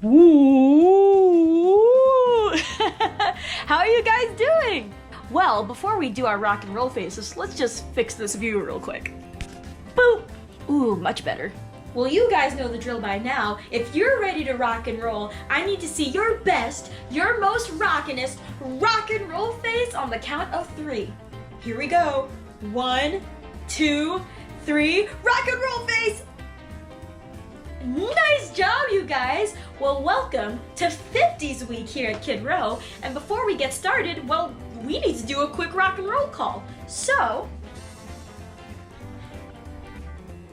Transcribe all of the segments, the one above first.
Ooh. How are you guys doing? Well, before we do our rock and roll faces, let's just fix this view real quick. Boop! Ooh, much better. Well, you guys know the drill by now. If you're ready to rock and roll, I need to see your best, your most rockinest rock and roll face on the count of 3. Here we go. 1, 2, 3, rock and roll face! Nice job, you guys! Well, welcome to 50s week here at Kid Row. And before we get started, well, we need to do a quick rock and roll call. So,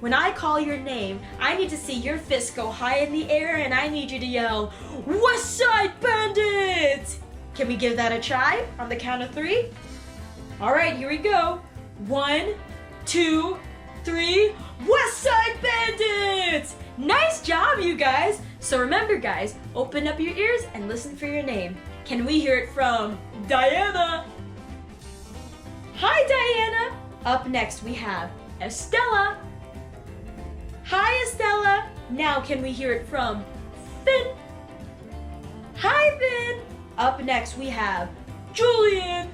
when I call your name, I need to see your fist go high in the air and I need you to yell, Westside Bandits! Can we give that a try on the count of 3? All right, here we go. 1, 2, 3, Westside Bandits! Nice job, you guys! So remember, guys, open up your ears and listen for your name. Can we hear it from Diana? Hi, Diana! Up next, we have Estella. Hi, Estella! Now can we hear it from Finn? Hi, Finn! Up next, we have Julian.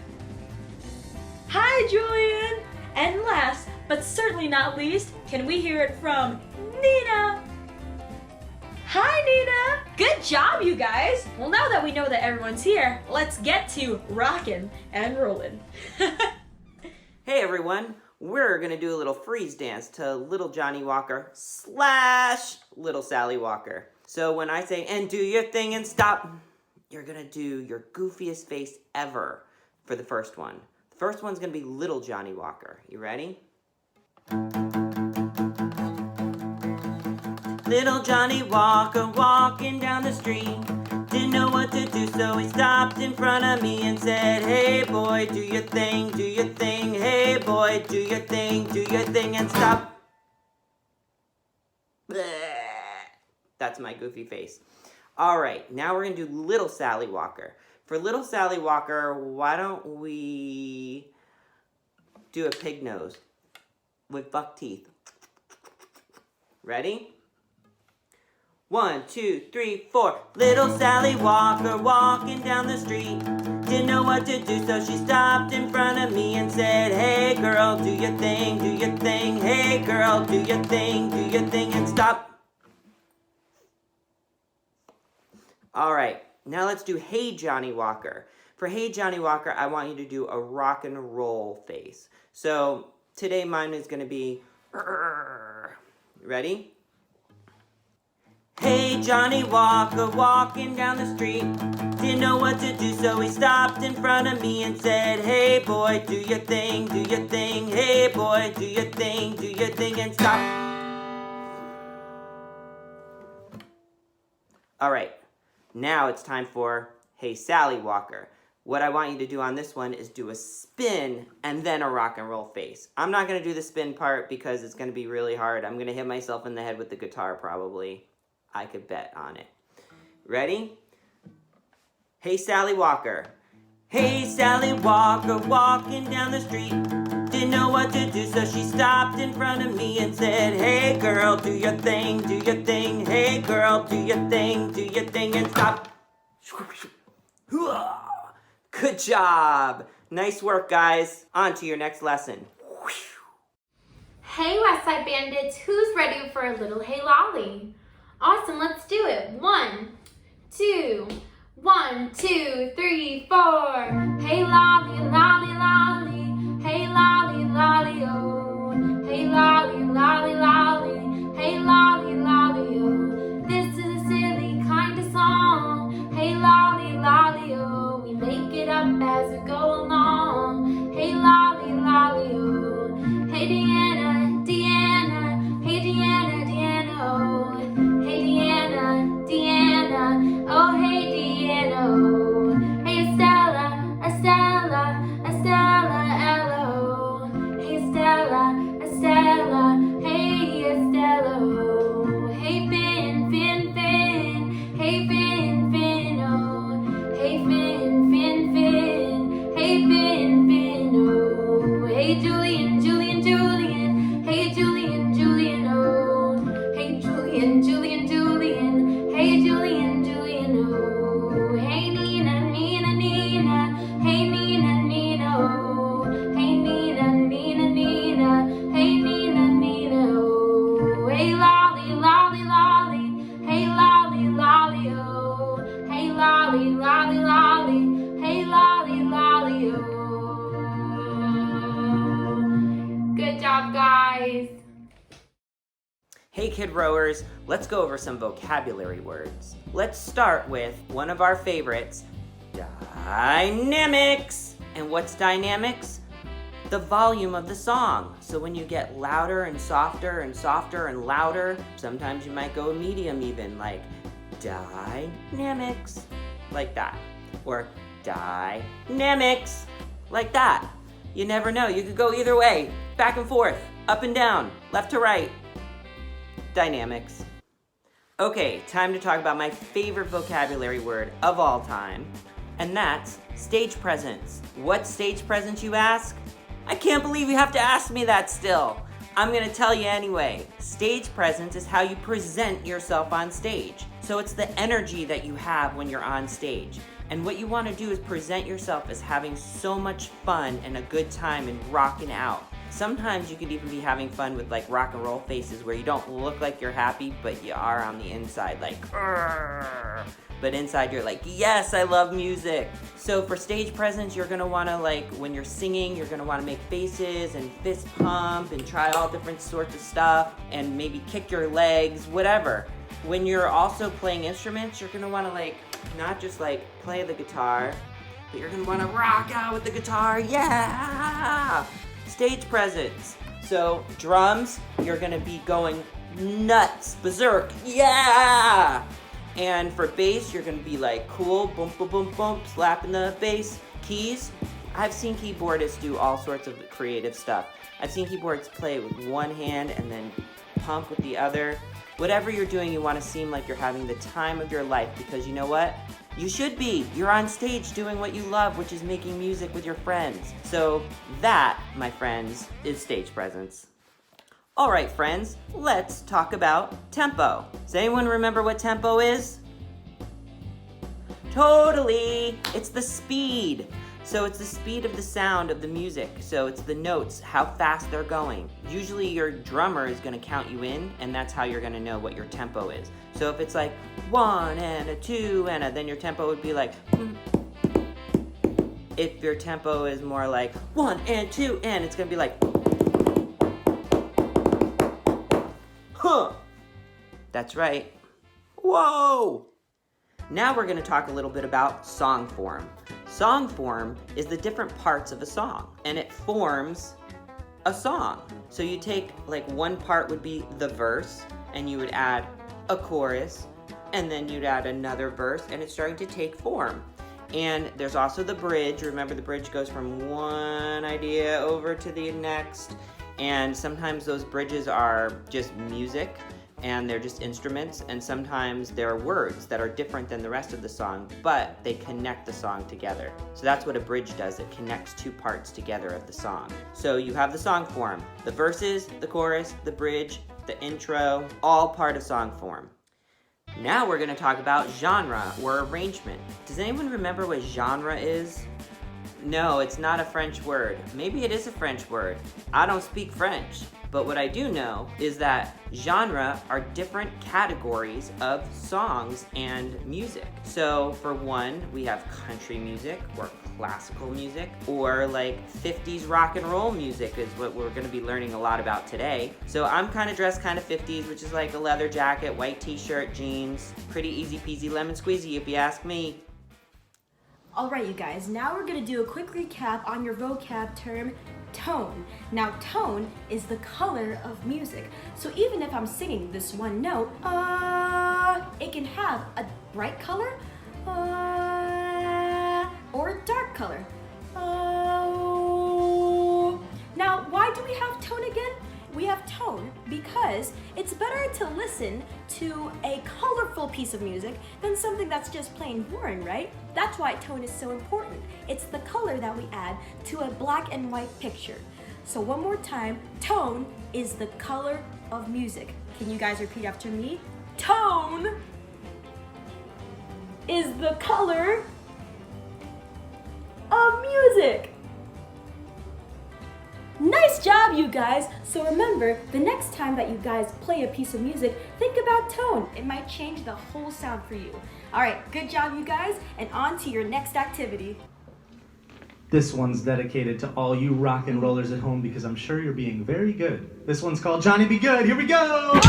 Hi, Julian! And last, but certainly not least, can we hear it from Nina? Hi, Nina! Good job, you guys! Well, now that we know that everyone's here, let's get to rockin' and rollin'. Hey, everyone! We're gonna do a little freeze dance to Little Johnny Walker / Little Sally Walker. So when I say, and do your thing and stop, you're gonna do your goofiest face ever for the first one. The first one's gonna be Little Johnny Walker. You ready? Little Johnny Walker walking down the street, didn't know what to do, so he stopped in front of me and said, hey boy, do your thing, hey boy, do your thing, and stop. Bleh. That's my goofy face. All right, now we're gonna do Little Sally Walker. For Little Sally Walker, why don't we do a pig nose with buck teeth? Ready? 1, 2, 3, 4. Little Sally Walker walking down the street, didn't know what to do, so she stopped in front of me and said, hey girl, do your thing, hey girl, do your thing, and stop. All right, now let's do Hey Johnny Walker. For Hey Johnny Walker, I want you to do a rock and roll face. So today mine is gonna be, ready? Hey Johnny Walker walking down the street, didn't know what to do, so he stopped in front of me and said, hey boy, do your thing, hey boy, do your thing, and stop. All right, now it's time for Hey Sally Walker. What I want you to do on this one is do a spin and then a rock and roll face. I'm not gonna do the spin part because it's gonna be really hard. I'm gonna hit myself in the head with the guitar probably. I could bet on it. Ready? Hey Sally Walker. Hey Sally Walker walking down the street, didn't know what to do, so she stopped in front of me and said, hey girl, do your thing, hey girl, do your thing, and stop. Good job. Nice work, guys. On to your next lesson. Hey Westside Bandits, who's ready for a little Hey Lolly? Awesome, let's do it. 1, 2, 1, 2, 3, 4. Hey lolly, lolly, lolly. Hey lolly, lolly, oh. Hey lolly, lolly, lolly. Hey lolly, lolly, oh. This is a silly kind of song. Hey lolly, lolly, oh. We make it up as we go along. Hey lolly, lolly, oh. Hey Deanna, Deanna. Hey Deanna, Deanna, oh. Hey Deanna, Deanna, oh hey Deanna, oh. Hey Estella, Estella, Estella, Ella, oh. Hey Stella, Estella, hey Estella, oh. Hey Finn, Finn, Finn, hey Finn, Finn, oh. Hey Finn, Finn, Finn, hey Finn, Finn, oh. Hey Julian, Julian, Julian, hey Julian, Julian, oh. Hey Julian, Julian, Julian, hey Julian, Julian. Hey kid rowers, let's go over some vocabulary words. Let's start with one of our favorites, dynamics. And what's dynamics? The volume of the song. So when you get louder and softer and softer and louder, sometimes you might go medium even, like dynamics, like that. Or dynamics, like that. You never know, you could go either way, back and forth, up and down, left to right. Dynamics. Okay, time to talk about my favorite vocabulary word of all time, and that's stage presence. What stage presence, you ask? I can't believe you have to ask me that still. I'm gonna tell you anyway. Stage presence is how you present yourself on stage. So it's the energy that you have when you're on stage. And what you wanna do is present yourself as having so much fun and a good time and rocking out. Sometimes you could even be having fun with like rock and roll faces where you don't look like you're happy, but you are on the inside like, "Arr." But inside you're like, yes, I love music. So for stage presence, you're gonna wanna like, when you're singing, you're gonna wanna make faces and fist pump and try all different sorts of stuff and maybe kick your legs, whatever. When you're also playing instruments, you're gonna wanna like, not just like play the guitar, but you're gonna wanna rock out with the guitar, yeah! Stage presence. So drums, you're gonna be going nuts, berserk, yeah! And for bass, you're gonna be like cool, boom, boom, boom, boom, slapping the bass. Keys, I've seen keyboardists do all sorts of creative stuff. I've seen keyboards play with one hand and then pump with the other. Whatever you're doing, you wanna seem like you're having the time of your life because you know what? You should be. You're on stage doing what you love, which is making music with your friends. So that, my friends, is stage presence. All right, friends, let's talk about tempo. Does anyone remember what tempo is? Totally, it's the speed. So it's the speed of the sound of the music. So it's the notes, how fast they're going. Usually your drummer is gonna count you in, and that's how you're gonna know what your tempo is. So if it's like 1 and a 2 and a, then your tempo would be like, If your tempo is more like 1 and 2 and, it's gonna be like, huh. That's right. Whoa! Now we're gonna talk a little bit about song form. Song form is the different parts of a song, and it forms a song. So you take, like, one part would be the verse, and you would add a chorus, and then you'd add another verse, and it's starting to take form. And there's also the bridge. Remember, the bridge goes from one idea over to the next, and sometimes those bridges are just music, and they're just instruments, and sometimes there are words that are different than the rest of the song, but they connect the song together. So that's what a bridge does. It connects two parts together of the song. So you have the song form, the verses, the chorus, the bridge, the intro, all part of song form. Now we're gonna talk about genre or arrangement. Does anyone remember what genre is? No, it's not a French word. Maybe it is a French word. I don't speak French. But what I do know is that genre are different categories of songs and music. So for one, we have country music or classical music, or like 50s rock and roll music is what we're gonna be learning a lot about today. So I'm kind of dressed kind of 50s, which is like a leather jacket, white t-shirt, jeans, pretty easy peasy lemon squeezy if you ask me. All right, you guys, now we're gonna do a quick recap on your vocab term, tone. Now, tone is the color of music. So even if I'm singing this one note, it can have a bright color, or a dark color. Now, why do we have tone again? We have tone because it's better to listen to a colorful piece of music than something that's just plain boring, right? That's why tone is so important. It's the color that we add to a black and white picture. So one more time, tone is the color of music. Can you guys repeat after me? Tone is the color of music. Nice job, you guys! So remember, the next time that you guys play a piece of music, think about tone. It might change the whole sound for you. All right, good job, you guys, and on to your next activity. This one's dedicated to all you rock and rollers at home because I'm sure you're being very good. This one's called Johnny Be Good. Here we go!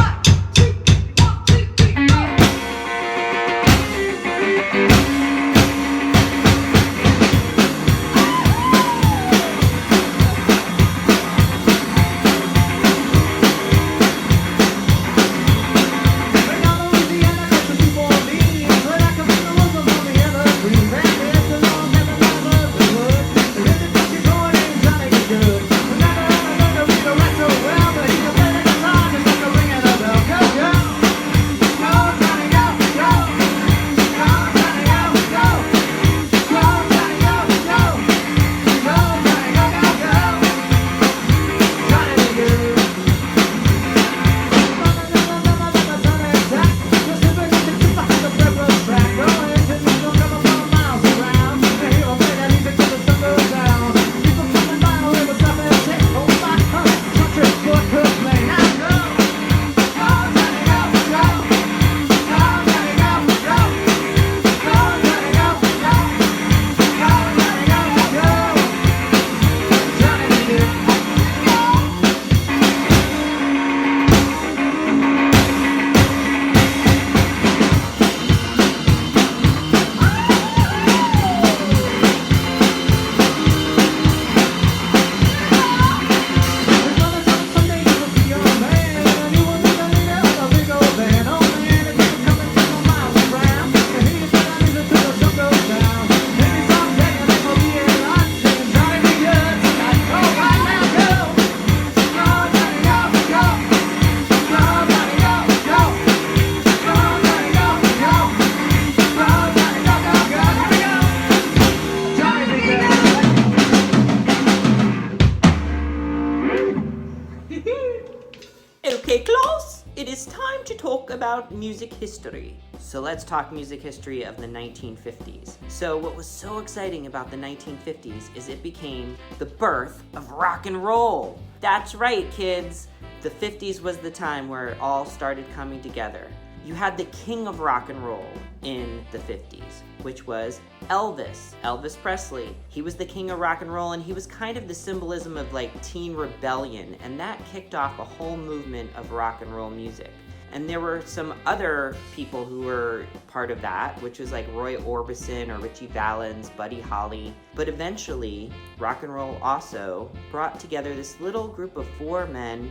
about music history. So let's talk music history of the 1950s. So what was so exciting about the 1950s is it became the birth of rock and roll. That's right, kids. The 50s was the time where it all started coming together. You had the king of rock and roll in the 50s, which was Elvis Presley. He was the king of rock and roll, and he was kind of the symbolism of like teen rebellion, and that kicked off a whole movement of rock and roll music. And there were some other people who were part of that, which was like Roy Orbison or Ritchie Valens, Buddy Holly. But eventually, rock and roll also brought together this little group of 4 men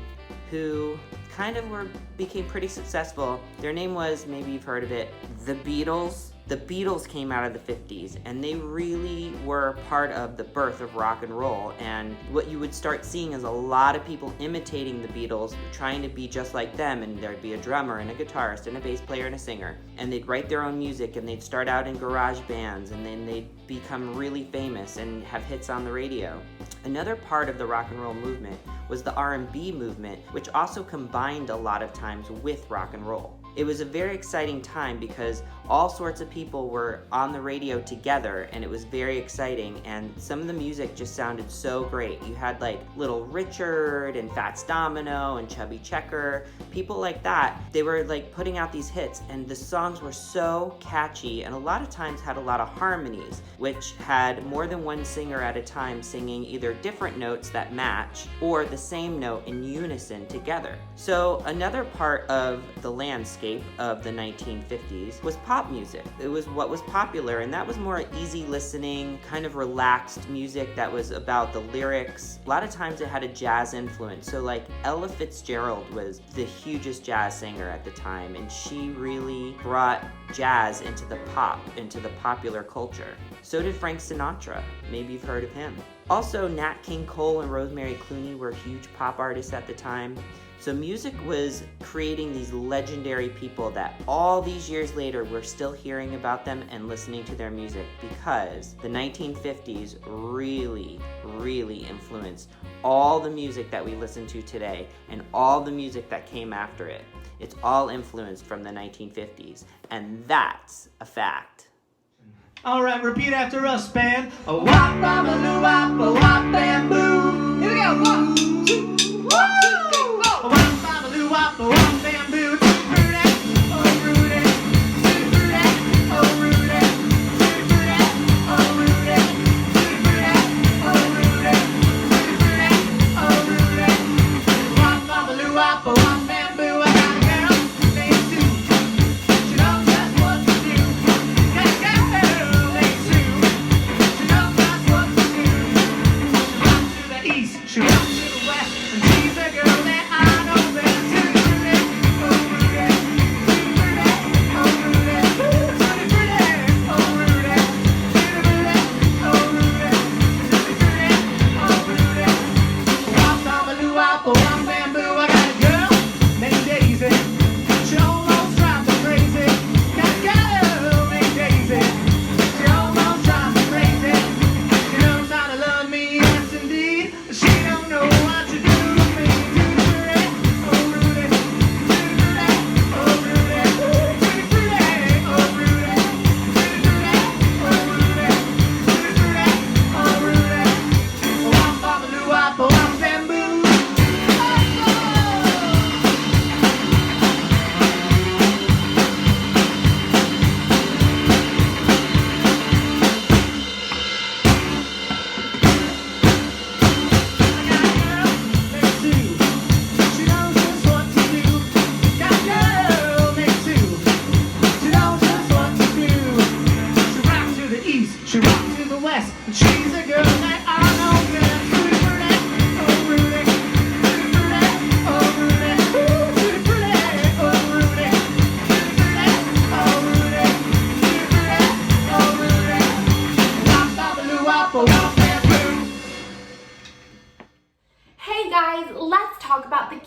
who kind of became pretty successful. Their name was, maybe you've heard of it, the Beatles. The Beatles came out of the 50s, and they really were part of the birth of rock and roll. And what you would start seeing is a lot of people imitating the Beatles, trying to be just like them, and there'd be a drummer and a guitarist and a bass player and a singer. And they'd write their own music, and they'd start out in garage bands, and then they'd become really famous and have hits on the radio. Another part of the rock and roll movement was the R&B movement, which also combined a lot of times with rock and roll. It was a very exciting time because all sorts of people were on the radio together, and it was very exciting, and some of the music just sounded so great. You had like Little Richard and Fats Domino and Chubby Checker, people like that. They were like putting out these hits, and the songs were so catchy, and a lot of times had a lot of harmonies, which had more than one singer at a time singing either different notes that match or the same note in unison together. So another part of the landscape of the 1950s was pop music. It was what was popular, and that was more easy listening, kind of relaxed music that was about the lyrics. A lot of times it had a jazz influence. So like Ella Fitzgerald was the hugest jazz singer at the time, and she really brought jazz into the popular culture. So did Frank Sinatra. Maybe you've heard of him. Also, Nat King Cole and Rosemary Clooney were huge pop artists at the time. So music was creating these legendary people that all these years later we're still hearing about them and listening to their music, because the 1950s really, really influenced all the music that we listen to today and all the music that came after it. It's all influenced from the 1950s, and that's a fact. All right, repeat after us, band. A wop, bam, wop, a wop, bamboo. Here we go. 1, 2, 1, 2, go. A wop, bam, wop, a wop, bamboo.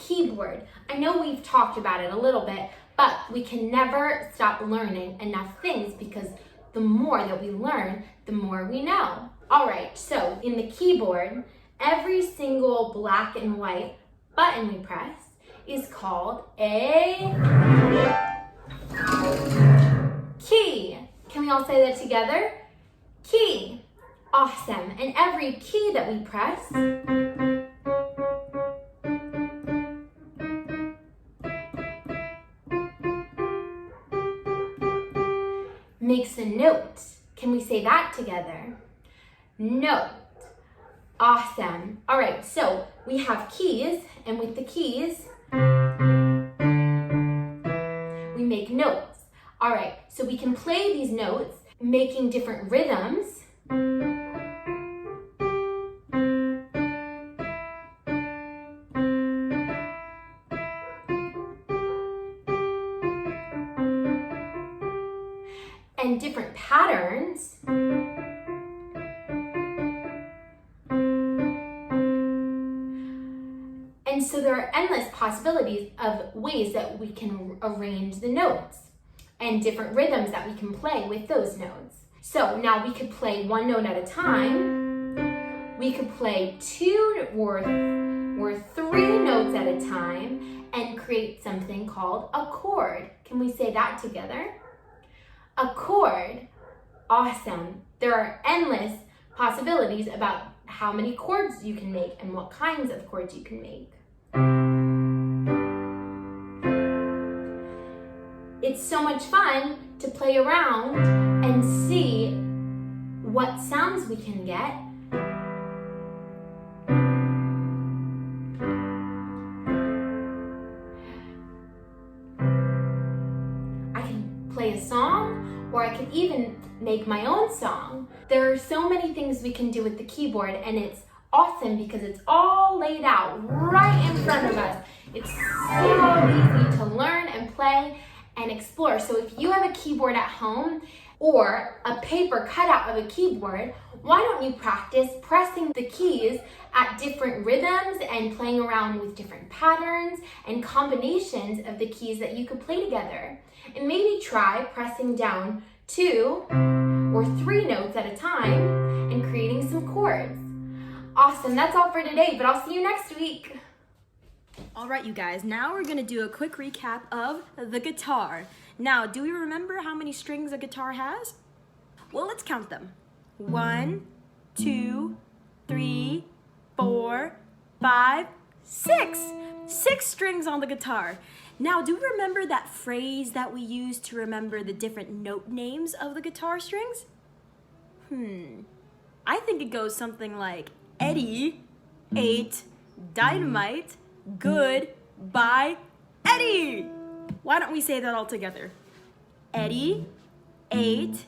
Keyboard. I know we've talked about it a little bit, but we can never stop learning enough things, because the more that we learn, the more we know. All right, so in the keyboard, every single black and white button we press is called a key. Can we all say that together? Key. Awesome. And every key that we press makes a note. Can we say that together? Note. Awesome. All right, so we have keys, and with the keys, we make notes. All right, so we can play these notes, making different rhythms. And different patterns. And so there are endless possibilities of ways that we can arrange the notes and different rhythms that we can play with those notes. So now we could play one note at a time. We could play two or three notes at a time and create something called a chord. Can we say that together? A chord. Awesome. There are endless possibilities about how many chords you can make and what kinds of chords you can make. It's so much fun to play around and see what sounds we can get. I can play a song, or I could even make my own song. There are so many things we can do with the keyboard, and it's awesome because it's all laid out right in front of us. It's so easy to learn and play and explore. So if you have a keyboard at home or a paper cutout of a keyboard, why don't you practice pressing the keys at different rhythms and playing around with different patterns and combinations of the keys that you could play together? And maybe try pressing down 2 or 3 notes at a time and creating some chords. Awesome, that's all for today, but I'll see you next week. All right, you guys, now we're gonna do a quick recap of the guitar. Now, do we remember how many strings a guitar has? Well, let's count them. 1, 2, 3, 4, 5, 6. 6 strings on the guitar. Now, do we remember that phrase that we use to remember the different note names of the guitar strings? I think it goes something like Eddie, 8, Dynamite, Good, Bye, Eddie. Why don't we say that all together? Eddie, 8,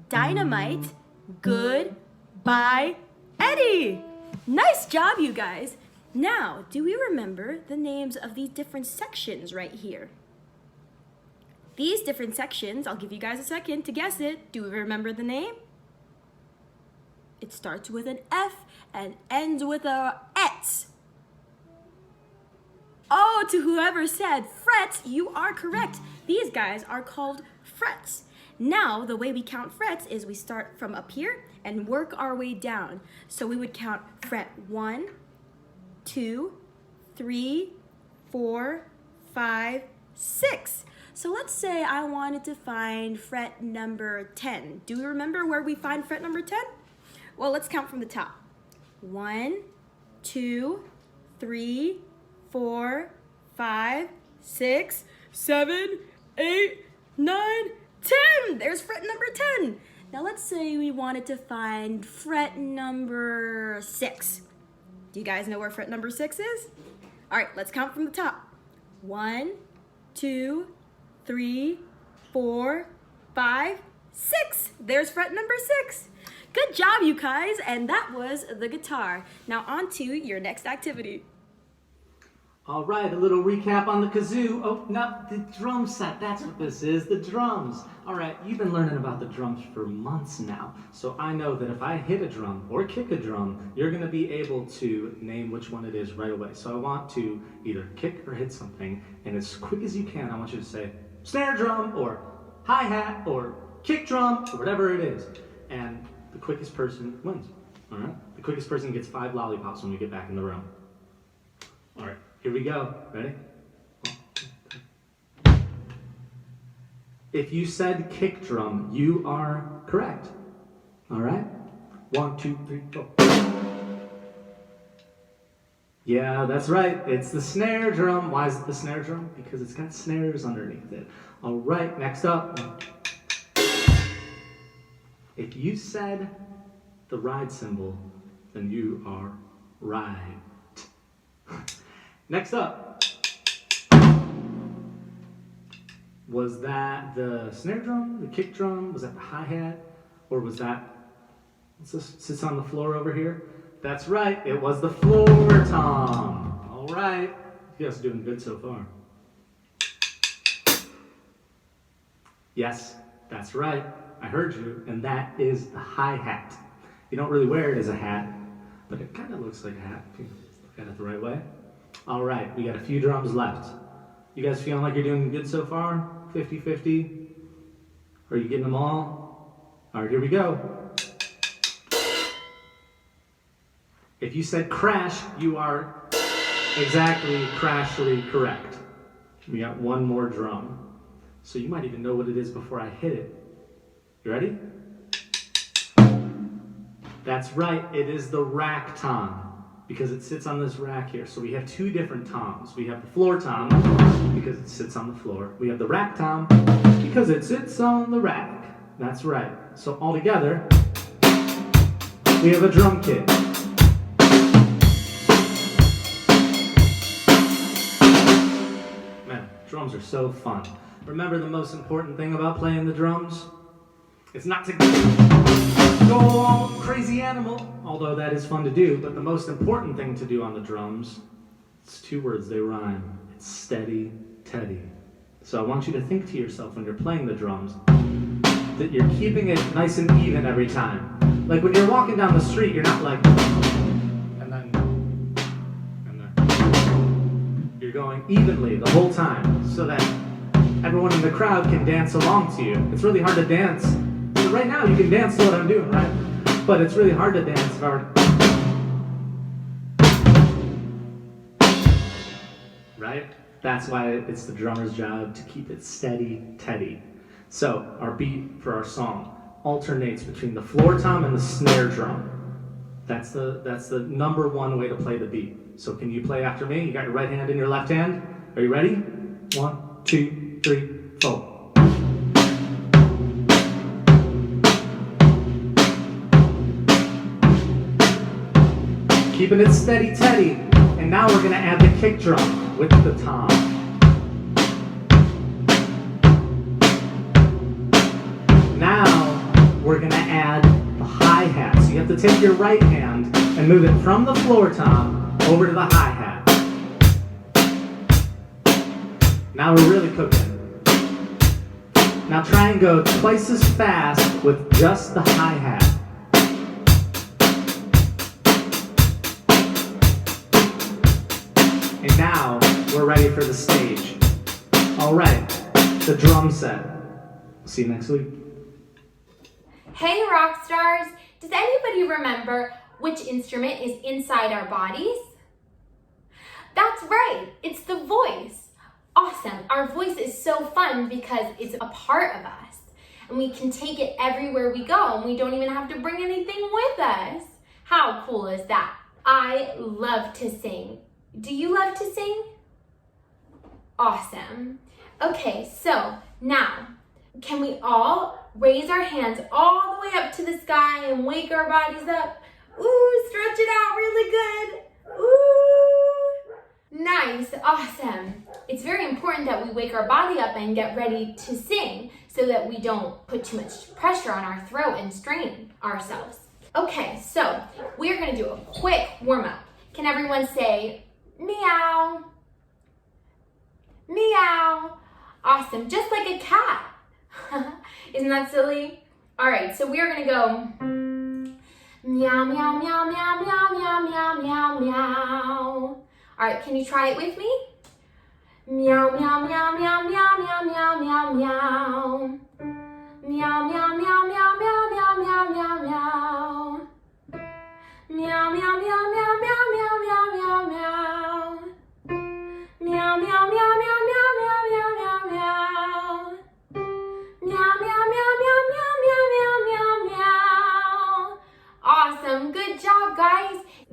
Dynamite, Good, Bye, Eddie. Nice job, you guys. Now, do we remember the names of these different sections right here? These different sections, I'll give you guys a second to guess it. Do we remember the name? It starts with an F and ends with a Et. Oh, to whoever said frets, you are correct. These guys are called frets. Now, the way we count frets is we start from up here and work our way down. So we would count fret 1, 2, 3, 4, 5, 6. So let's say I wanted to find fret number 10. Do we remember where we find fret number 10? Well, let's count from the top. 1, 2, 3, 4, 5, 6, 7, 8, 9, 10. There's fret number 10. Now let's say we wanted to find fret number 6. Do you guys know where fret number 6 is? All right, let's count from the top. 1, 2, 3, 4, 5, 6. There's fret number 6. Good job, you guys, and that was the guitar. Now on to your next activity. All right, a little recap on the kazoo. Oh, no, the drum set, that's what this is, the drums. All right, you've been learning about the drums for months now, so I know that if I hit a drum or kick a drum, you're gonna be able to name which one it is right away. So I want to either kick or hit something, and as quick as you can, I want you to say snare drum, or hi-hat, or kick drum, or whatever it is. And the quickest person wins, all right? The quickest person gets 5 lollipops when we get back in the room. All right. Here we go. Ready? If you said kick drum, you are correct. All right? 1, 2, 3, 4. Yeah, that's right. It's the snare drum. Why is it the snare drum? Because it's got snares underneath it. All right, next up. If you said the ride cymbal, then you are right. Next up. Was that the snare drum, the kick drum? Was that the hi-hat? Or was that, sits on the floor over here? That's right, it was the floor tom. All right, you guys are doing good so far. Yes, that's right, I heard you, and that is the hi-hat. You don't really wear it as a hat, but it kind of looks like a hat if you look at it the right way. All right, we got a few drums left. You guys feeling like you're doing good so far? 50-50? Are you getting them all? All right, here we go. If you said crash, you are exactly crashly correct. We got one more drum. So you might even know what it is before I hit it. You ready? That's right, it is the rack tom, because it sits on this rack here. So we have two different toms. We have the floor tom, because it sits on the floor. We have the rack tom, because it sits on the rack. That's right. So all together, we have a drum kit. Man, drums are so fun. Remember the most important thing about playing the drums? It's not to go all crazy animal, although that is fun to do, but the most important thing to do on the drums, it's two words, they rhyme. It's steady, Teddy. So I want you to think to yourself when you're playing the drums that you're keeping it nice and even every time. Like when you're walking down the street, you're not like, and then. You're going evenly the whole time so that everyone in the crowd can dance along to you. It's really hard to dance. So right now you can dance to what I'm doing, right? But it's really hard to dance if I were right? That's why it's the drummer's job to keep it steady, Teddy. So our beat for our song alternates between the floor tom and the snare drum. That's the number one way to play the beat. So can you play after me? You got your right hand in your left hand. Are you ready? 1, 2, 3, 4. Keeping it steady, Teddy. And now we're gonna add the kick drum with the tom. Now we're gonna add the hi-hat. So you have to take your right hand and move it from the floor tom over to the hi-hat. Now we're really cooking. Now try and go twice as fast with just the hi-hat. And now we're ready for the stage. All right, the drum set. See you next week. Hey rock stars, does anybody remember which instrument is inside our bodies? That's right, it's the voice. Awesome, our voice is so fun because it's a part of us. And we can take it everywhere we go and we don't even have to bring anything with us. How cool is that? I love to sing. Do you love to sing? Awesome. Okay, so now, can we all raise our hands all the way up to the sky and wake our bodies up? Ooh, stretch it out really good. Ooh, nice, awesome. It's very important that we wake our body up and get ready to sing so that we don't put too much pressure on our throat and strain ourselves. Okay, so we're gonna do a quick warm up. Can everyone say, meow, meow? Awesome, just like a cat. Isn't that silly? All right, so we're gonna go meow, meow, meow, meow, meow, meow, meow, meow, meow. All right, can you try it with me? Meow, meow, meow, meow, meow, meow, meow, meow, meow. Meow, meow, meow, meow, meow, meow, meow, meow, meow. Meow, meow, meow, meow, meow, meow, meow, meow, meow. Meow, meow, meow, meow, meow, meow, meow, meow, meow.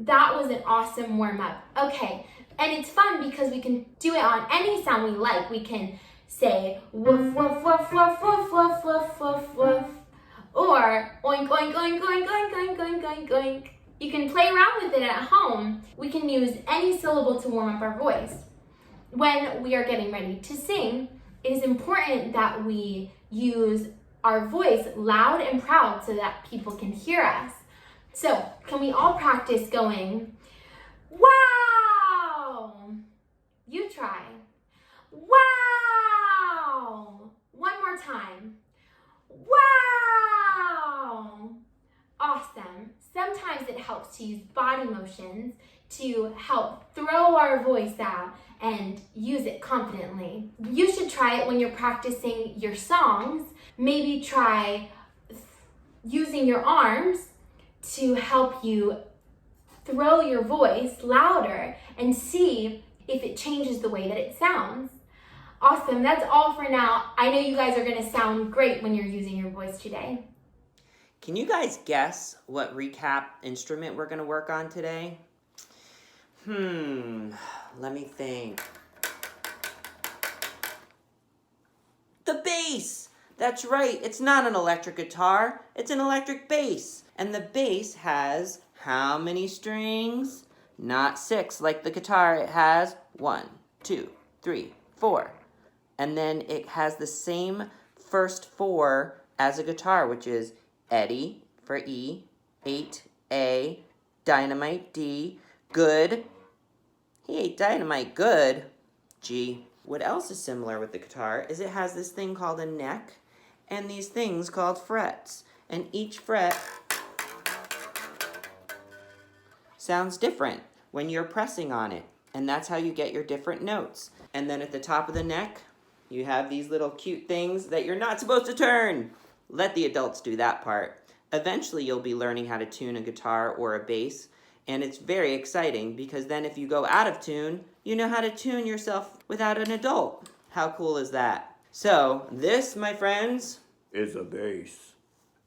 That was an awesome warm-up. Okay, and it's fun because we can do it on any sound we like. We can say woof, woof, woof, woof, woof, woof, woof, woof, woof. Or oink, oink, oink, oink, oink, oink, oink, oink, oink. You can play around with it at home. We can use any syllable to warm up our voice. When we are getting ready to sing, it is important that we use our voice loud and proud so that people can hear us. So, can we all practice going, wow? You try. Wow! One more time. Wow! Awesome. Sometimes it helps to use body motions to help throw our voice out and use it confidently. You should try it when you're practicing your songs. Maybe try using your arms to help you throw your voice louder and see if it changes the way that it sounds. Awesome, that's all for now. I know you guys are gonna sound great when you're using your voice today. Can you guys guess what recap instrument we're gonna work on today? Let me think. The bass! That's right, it's not an electric guitar, it's an electric bass. And the bass has how many strings? Not 6 like the guitar. It has 1, 2, 3, 4. And then it has the same first 4 as a guitar, which is Eddie for E, 8, A, Dynamite, D, Good. He ate dynamite, good, G. What else is similar with the guitar is it has this thing called a neck and these things called frets. And each fret sounds different when you're pressing on it. And that's how you get your different notes. And then at the top of the neck, you have these little cute things that you're not supposed to turn. Let the adults do that part. Eventually you'll be learning how to tune a guitar or a bass. And it's very exciting because then if you go out of tune, you know how to tune yourself without an adult. How cool is that? So this, my friends, is a bass.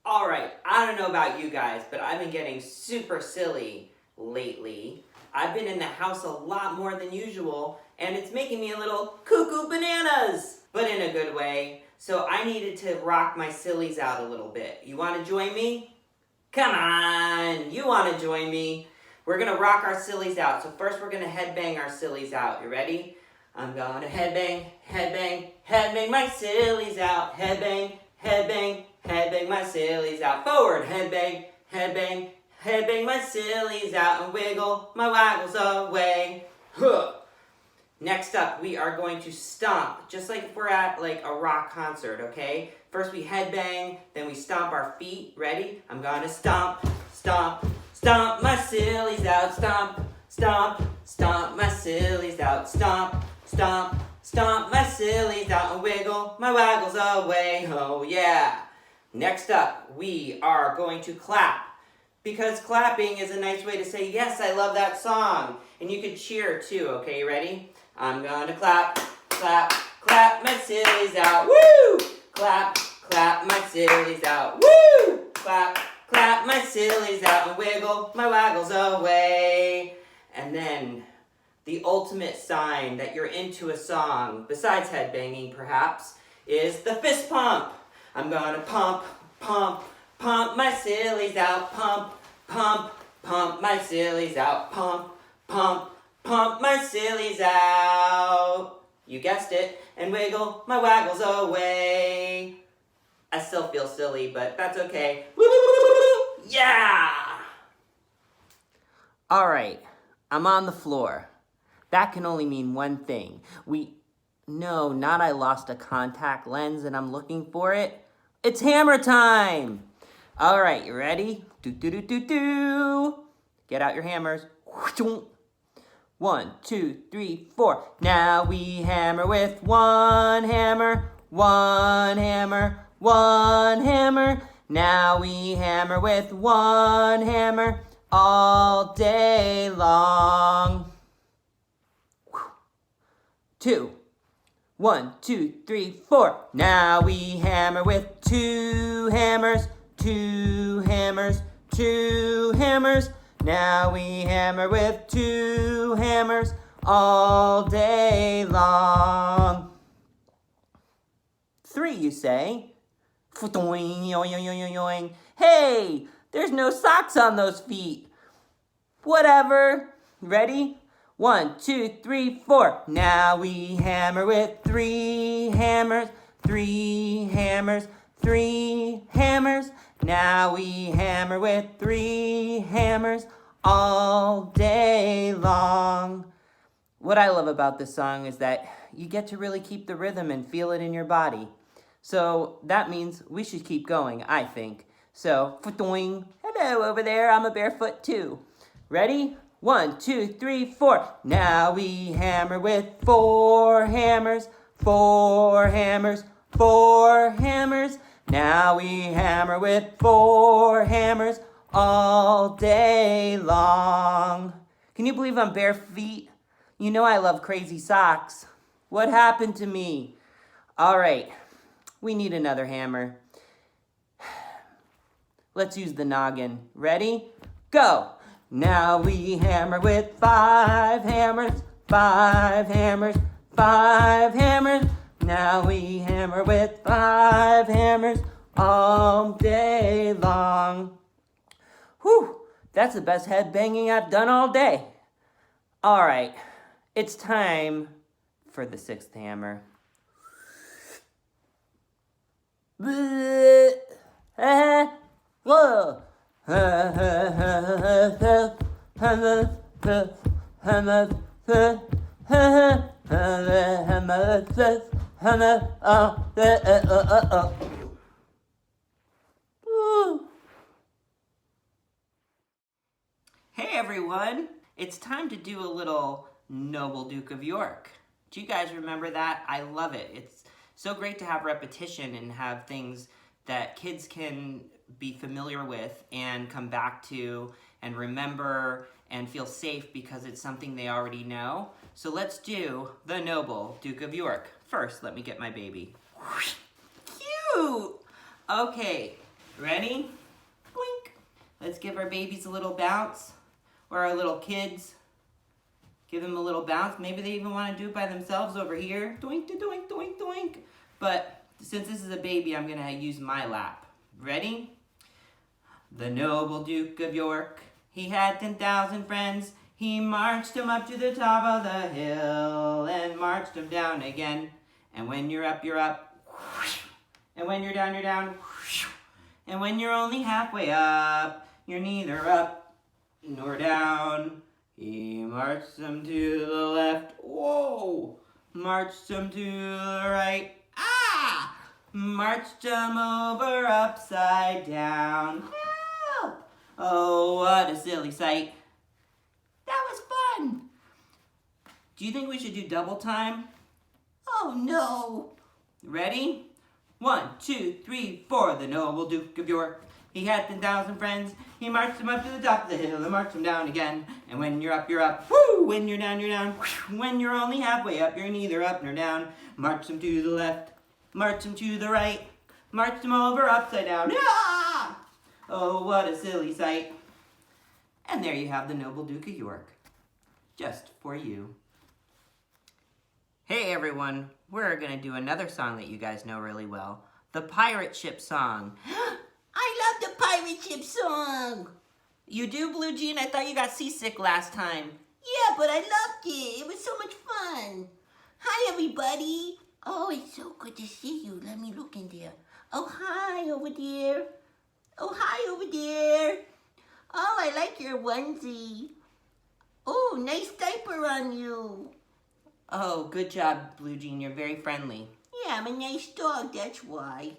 All right, I don't know about you guys, but I've been getting super silly lately. I've been in the house a lot more than usual, and it's making me a little cuckoo bananas, but in a good way. So I needed to rock my sillies out a little bit. You want to join me? Come on, you want to join me? We're going to rock our sillies out. So first we're going to headbang our sillies out. You ready? I'm going to headbang, headbang, headbang my sillies out. Headbang, headbang, headbang my sillies out. Forward, headbang, headbang, headbang my sillies out. And wiggle my waggles away. Huh. Next up, we are going to stomp, just like if we're at like a rock concert, okay? First we headbang, then we stomp our feet. Ready? I'm gonna stomp, stomp, stomp my sillies out. Stomp, stomp, stomp my sillies out. Stomp, stomp, stomp my sillies out. And wiggle my waggles away. Oh yeah. Next up, we are going to clap. Because clapping is a nice way to say, yes, I love that song. And you can cheer too, okay? You ready? I'm gonna clap, clap, clap my sillies out. Woo! Clap, clap my sillies out. Woo! Clap, clap my sillies out. And wiggle my waggles away. And then the ultimate sign that you're into a song, besides headbanging perhaps, is the fist pump. I'm gonna pump, pump, pump my sillies out. Pump, pump, pump my sillies out. Pump, pump, pump my sillies out. You guessed it. And wiggle my waggles away. I still feel silly, but that's okay. Yeah! All right, I'm on the floor. That can only mean one thing. No, not I lost a contact lens and I'm looking for it. It's hammer time! All right, you ready? Do, do, do, do, do. Get out your hammers. 1, 2, 3, 4. Now we hammer with one hammer, one hammer, one hammer. Now we hammer with one hammer all day long. 2. 1, 2, 3, 4. Now we hammer with two hammers, two hammers, two hammers. Now we hammer with 2 hammers all day long. 3, you say? Hey, there's no socks on those feet. Whatever. Ready? 1, 2, 3, 4. Now we hammer with 3 hammers, 3 hammers, 3 hammers. Now we hammer with 3 hammers all day long. What I love about this song is that you get to really keep the rhythm and feel it in your body. So that means we should keep going, I think. So, hello over there, I'm a barefoot too. Ready? 1, 2, 3, 4. Now we hammer with 4 hammers, 4 hammers, 4 hammers. Now we hammer with 4 hammers all day long. Can you believe I'm bare feet? You know I love crazy socks. What happened to me? All right, we need another hammer. Let's use the noggin. Ready? Go! Now we hammer with 5 hammers, 5 hammers, 5 hammers. Now we hammer with 5 hammers all day long. Whew, that's the best head banging I've done all day. All right, it's time for the 6th hammer. Whoa. Hey everyone, it's time to do a little Noble Duke of York. Do you guys remember that? I love it. It's so great to have repetition and have things that kids can be familiar with and come back to and remember and feel safe because it's something they already know. So let's do the Noble Duke of York. First, let me get my baby. Cute! Okay, ready? Blink. Let's give our babies a little bounce, or our little kids. Give them a little bounce. Maybe they even want to do it by themselves over here. Doink, doink, doink, doink. But since this is a baby, I'm going to use my lap. Ready? The noble Duke of York, he had 10,000 friends. He marched them up to the top of the hill and marched them down again. And when you're up, you're up. And when you're down, you're down. And when you're only halfway up, you're neither up nor down. He marched them to the left. Whoa! Marched them to the right. Ah! Marched them over upside down. Help! Oh, what a silly sight. That was fun. Do you think we should do double time? Oh, no. Ready? 1, 2, 3, 4. The noble Duke of York. He had 10,000 friends. He marched them up to the top of the hill and marched them down again. And when you're up, you're up. Woo! When you're down, you're down. When you're only halfway up, you're neither up nor down. March them to the left. March them to the right. March them over upside down. Ah! Oh, what a silly sight. And there you have the noble Duke of York. Just for you. Hey everyone, we're going to do another song that you guys know really well. The pirate ship song. I love the pirate ship song. You do, Blue Jean? I thought you got seasick last time. Yeah, but I loved it. It was so much fun. Hi, everybody. Oh, it's so good to see you. Let me look in there. Oh, hi over there. Oh, hi over there. Oh, I like your onesie. Oh, nice diaper on you. Oh, good job, Blue Jean. You're very friendly. Yeah, I'm a nice dog, that's why.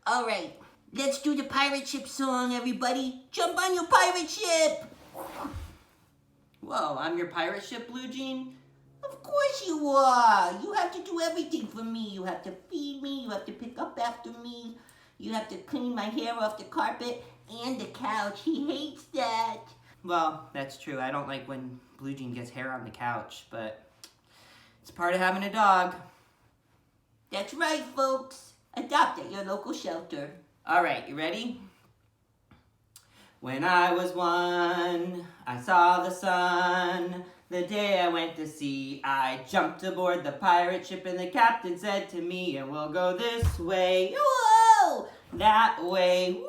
All right, let's do the pirate ship song, everybody. Jump on your pirate ship. Whoa, I'm your pirate ship, Blue Jean? Of course you are. You have to do everything for me. You have to feed me. You have to pick up after me. You have to clean my hair off the carpet and the couch. He hates that. Well, that's true. I don't like when Blue Jean gets hair on the couch, but it's part of having a dog. That's right, folks. Adopt at your local shelter. All right, you ready? When I was one, I saw the sun. The day I went to sea, I jumped aboard the pirate ship and the captain said to me, and we'll go this way, whoa, that way,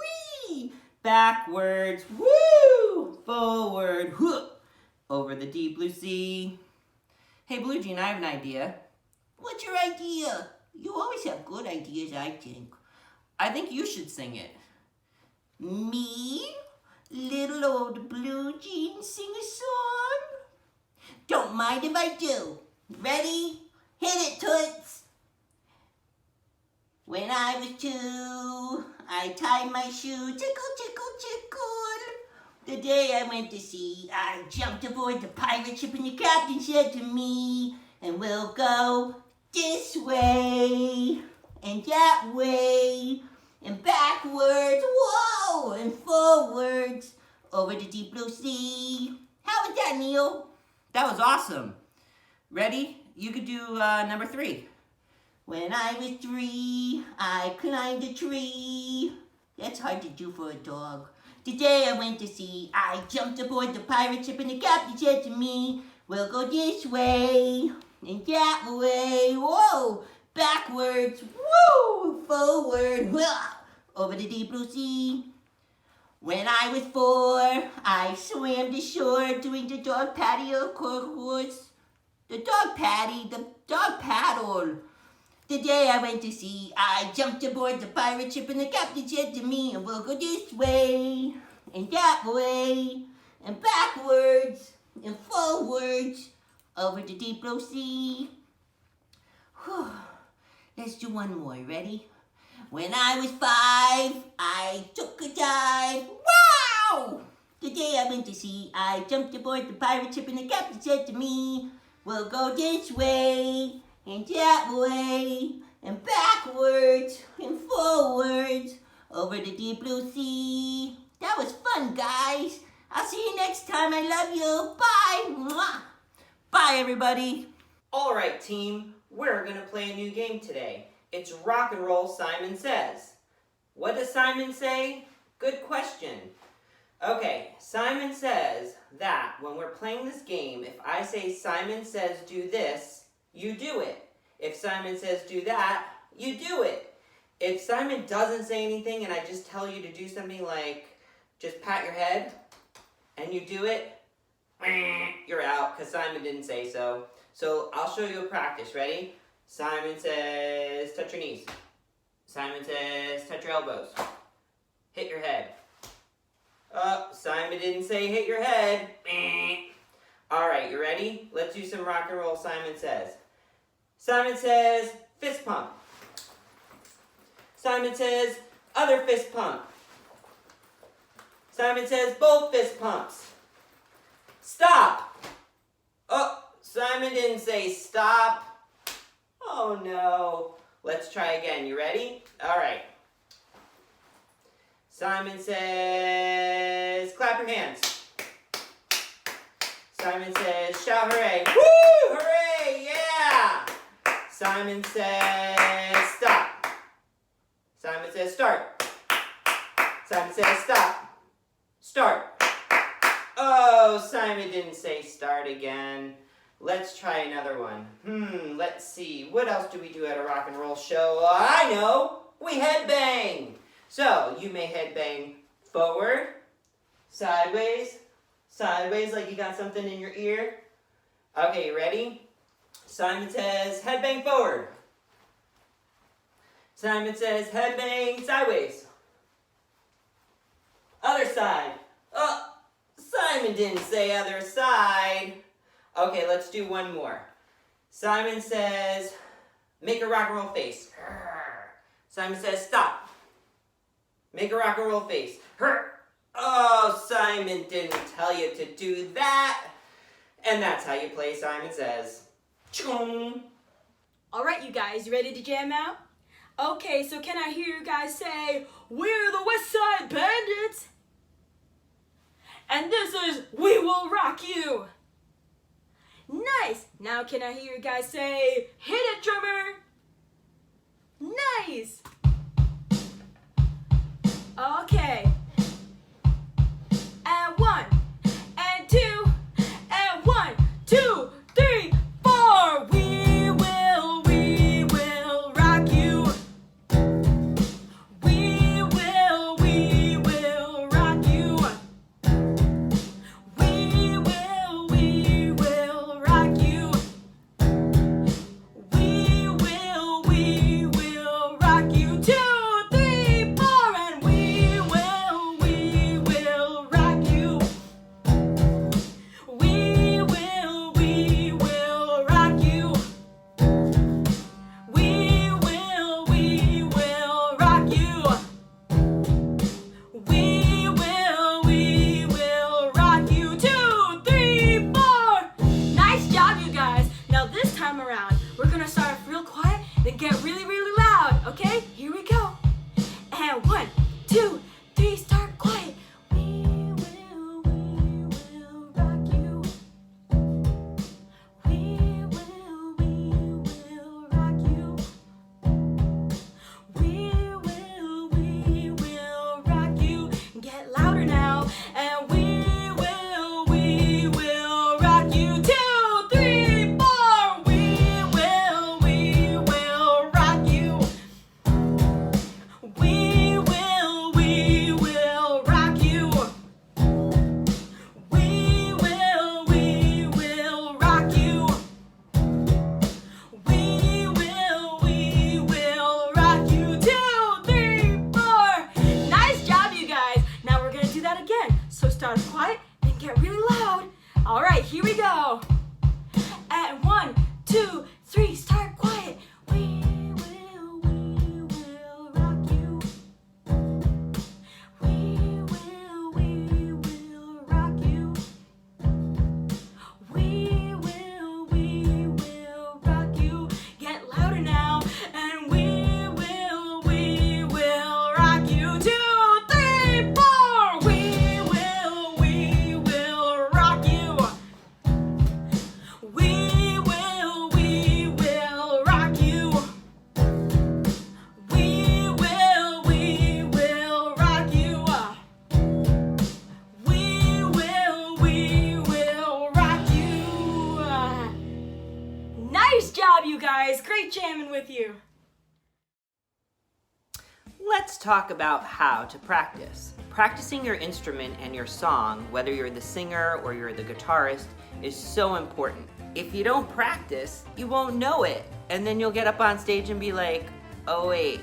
whee, backwards, woo, forward, whoop, over the deep blue sea. Hey, Blue Jean, I have an idea. What's your idea? You always have good ideas, I think. I think you should sing it. Me? Little old Blue Jean sing a song? Don't mind if I do. Ready? Hit it, Toots! When I was 2, I tied my shoe, tickle, tickle, tickle. The day I went to sea, I jumped aboard the pirate ship and the captain said to me, and we'll go this way, and that way, and backwards, whoa, and forwards, over the deep blue sea. How was that, Neil? That was awesome. Ready? You could do number 3. When I was 3, I climbed a tree. That's hard to do for a dog. The day I went to sea, I jumped aboard the pirate ship and the captain said to me, we'll go this way, and that way, whoa, backwards, woo, forward, whoa, over the deep blue sea. When I was 4, I swam to shore doing the dog patio course. The dog paddle. The day I went to sea, I jumped aboard the pirate ship and the captain said to me, and we'll go this way, and that way, and backwards, and forwards, over the deep blue sea. Whew. Let's do one more, ready? When I was 5, I took a dive. Wow! The day I went to sea, I jumped aboard the pirate ship and the captain said to me, we'll go this way, and that way, and backwards, and forwards, over the deep blue sea. That was fun, guys. I'll see you next time. I love you. Bye. Mwah. Bye, everybody. All right, team. We're going to play a new game today. It's Rock and Roll Simon Says. What does Simon say? Good question. Okay, Simon says that when we're playing this game, if I say Simon says do this, you do it. If Simon says do that, you do it. If Simon doesn't say anything and I just tell you to do something like just pat your head and you do it, you're out because Simon didn't say so. So I'll show you a practice. Ready? Simon says touch your knees. Simon says touch your elbows. Hit your head. Simon didn't say hit your head. Alright, you ready? Let's do some rock and roll Simon Says. Simon says fist pump. Simon says other fist pump. Simon says both fist pumps. Stop! Oh, Simon didn't say stop. Oh no. Let's try again. You ready? Alright. Simon says clap your hands. Simon says shout hooray. Woo! Hooray! Yeah! Simon says stop. Simon says start. Simon says stop. Start. Oh, Simon didn't say start again. Let's try another one. Let's see. What else do we do at a rock and roll show? I know. We headbang. So, you may headbang forward, sideways, sideways like you got something in your ear. Okay, you ready? Simon says headbang forward. Simon says headbang sideways. Other side. Oh, Simon didn't say other side. Okay, let's do one more. Simon says make a rock and roll face. Simon says stop. Make a rock and roll face. Oh, Simon didn't tell you to do that. And that's how you play Simon Says. Chung. All right, you guys, you ready to jam out? Okay, so can I hear you guys say, we're the Westside Bandits? And this is We Will Rock You. Nice. Now can I hear you guys say, hit it, drummer? Nice. Okay. All right, here we go. And 1, 2, 3, start quiet. We will rock you. We will rock you. We will rock you. Get louder now. And we will rock you. 2, 3, 4. We will rock you. We will rock you. We will rock you. We will rock you. Nice job, you guys. Great jamming with you. Let's talk about how to practice. Practicing your instrument and your song, whether you're the singer or you're the guitarist, is so important. If you don't practice, you won't know it. And then you'll get up on stage and be like, oh wait,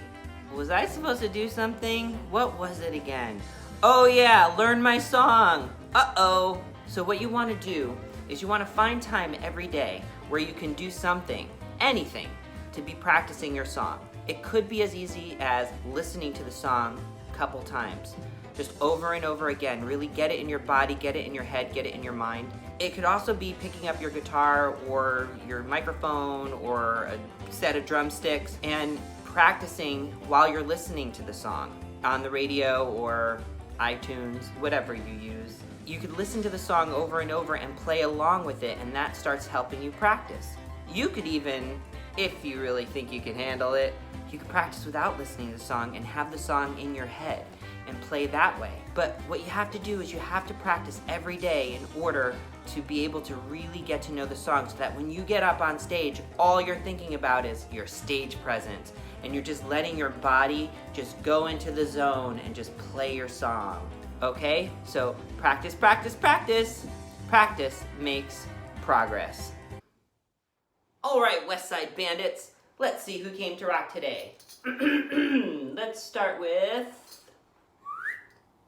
was I supposed to do something? What was it again? Oh yeah, learn my song. Uh-oh. So what you want to do is you want to find time every day where you can do something, anything, to be practicing your song. It could be as easy as listening to the song a couple times, just over and over again. Really get it in your body, get it in your head, get it in your mind. It could also be picking up your guitar or your microphone or a set of drumsticks and practicing while you're listening to the song on the radio or iTunes, whatever you use. You could listen to the song over and over and play along with it, and that starts helping you practice. You could even, if you really think you can handle it, you could practice without listening to the song and have the song in your head and play that way. But what you have to do is you have to practice every day in order to be able to really get to know the song, so that when you get up on stage, all you're thinking about is your stage presence, and you're just letting your body just go into the zone and just play your song. Okay? So practice, practice, practice. Practice makes progress. All right, Westside Bandits, let's see who came to rock today. Let's start with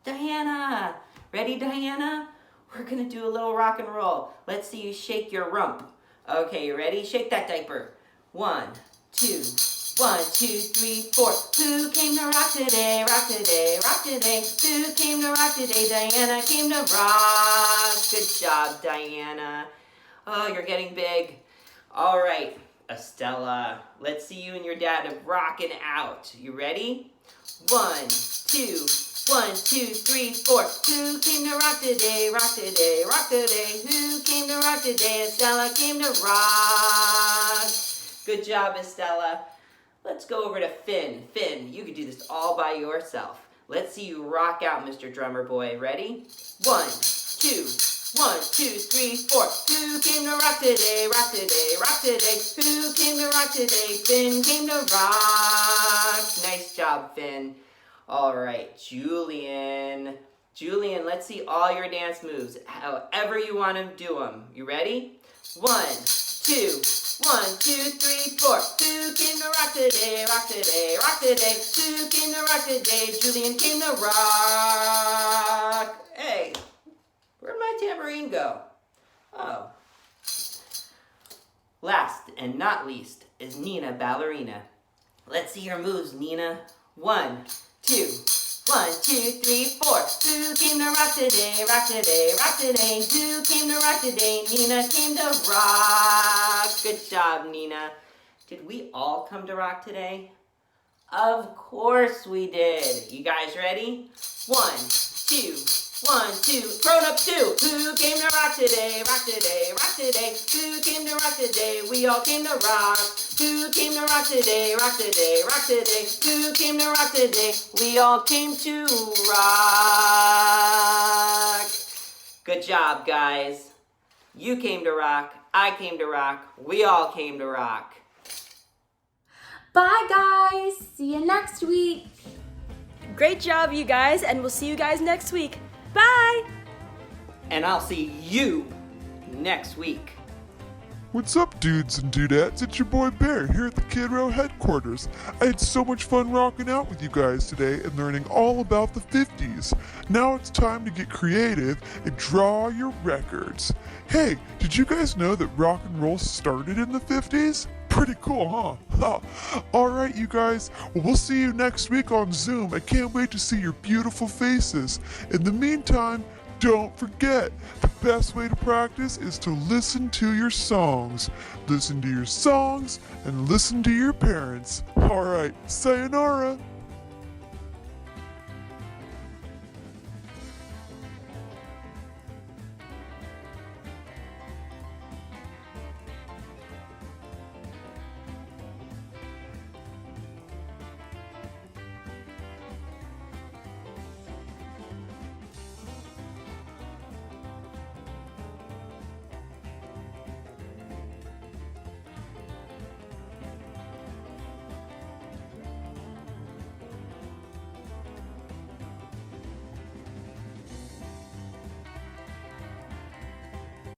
Diana. Ready, Diana? We're gonna do a little rock and roll. Let's see you shake your rump. Okay, you ready? Shake that diaper. 1, 2, 1, 2, 3, 4. Who came to rock today? Rock today, rock today. Who came to rock today? Diana came to rock. Good job, Diana. Oh, you're getting big. All right, Estella. Let's see you and your dad rocking out. You ready? 1, 2, 1, 2, 3, 4. Who came to rock today? Rock today, rock today. Who came to rock today? Estella came to rock. Good job, Estella. Let's go over to Finn. Finn, you could do this all by yourself. Let's see you rock out, Mr. Drummer Boy. Ready? 1, 2, 1, 2, 3, 4. Who came to rock today? Rock today, rock today. Who came to rock today? Finn came to rock. Nice job, Finn. All right, Julian. Julian, let's see all your dance moves, however you want to do them. You ready? 1, 2, 1, 2, 3, 4. Who came to rock today? Rock today, rock today. Who came to rock today? Julian came to rock. Hey, where'd my tambourine go? Oh. Last and not least is Nina Ballerina. Let's see your moves, Nina. 1, 2, 1, 2, 3, 4. Who came to rock today? Rock today, rock today. Who came to rock today? Nina came to rock. Good job, Nina. Did we all come to rock today? Of course we did. You guys ready? 1, 2, 1, 2. Grown up 2. Who came to rock today? Rock today, rock today. Who came to rock today? We all came to rock. Who came to rock today? Rock today, rock today. Who came to rock today? We all came to rock. Good job, guys. You came to rock. I came to rock. We all came to rock. Bye, guys. See you next week. Great job, you guys, and we'll see you guys next week. Bye! And I'll see you next week. What's up, dudes and dudettes? It's your boy Bear here at the Kid Row headquarters. I had so much fun rocking out with you guys today and learning all about the 50s. Now it's time to get creative and draw your records. Hey, did you guys know that rock and roll started in the 50s? Pretty cool, huh? Alright, you guys. Well, we'll see you next week on Zoom. I can't wait to see your beautiful faces. In the meantime, don't forget, the best way to practice is to listen to your songs. Listen to your songs and listen to your parents. Alright, sayonara.